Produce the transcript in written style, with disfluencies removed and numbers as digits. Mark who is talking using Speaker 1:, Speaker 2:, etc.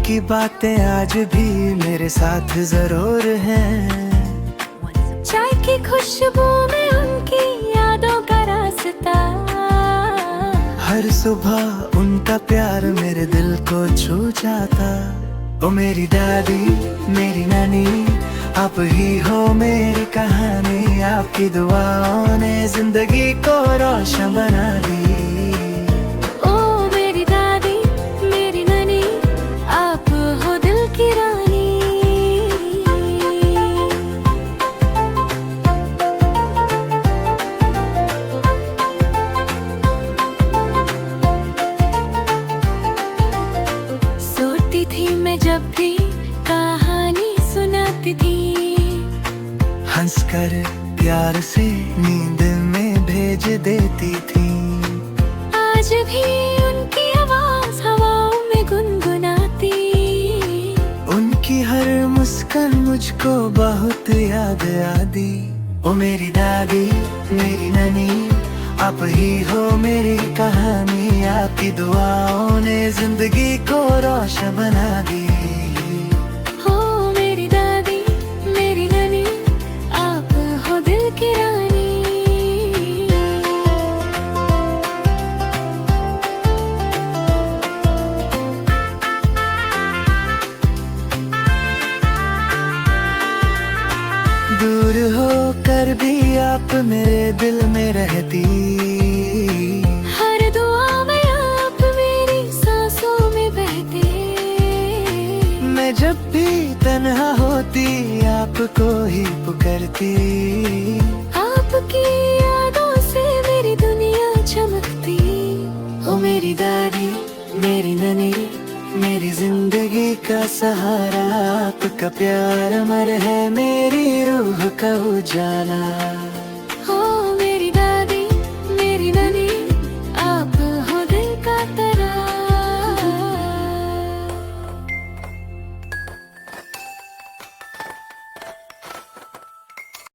Speaker 1: उनकी बातें आज भी मेरे साथ जरूर हैं।
Speaker 2: चाय की खुशबू में उनकी यादों का रास्ता,
Speaker 1: हर सुबह उनका प्यार मेरे दिल को छू जाता। ओ मेरी दादी मेरी नानी, आप ही हो मेरी कहानी। आपकी दुआओं ने जिंदगी को रोशन बना दी।
Speaker 2: ओ मेरी दादी मेरी नानी, आप हो दिल की रानी। सोती थी मैं जब भी कहानी सुनाती थी,
Speaker 1: हंसकर प्यार से नींद में भेज देती थी।
Speaker 2: आज भी उनकी आवाज हवाओं में गुनगुनाती।
Speaker 1: उनकी हर मुस्कान मुझको बहुत याद आती। ओ मेरी दादी मेरी नानी, आप ही हो मेरी कहानी। आपकी दुआओं ने जिंदगी को रोशन बना दी।
Speaker 2: हो मेरी दादी मेरी नानी, आप हो दिल की रानी।
Speaker 1: दूर होकर भी आप मेरे दिल में रहती।
Speaker 2: हर दुआ में आप मेरी सांसों में बहते।
Speaker 1: मैं जब भी तन्हा होती आपको ही पुकारती।
Speaker 2: आपकी यादों से मेरी दुनिया चमकती।
Speaker 1: ओ मेरी दादी मेरी नानी, मेरी जिंदगी का सहारा। आपका प्यार अमर है, मेरी रूह का उजाला।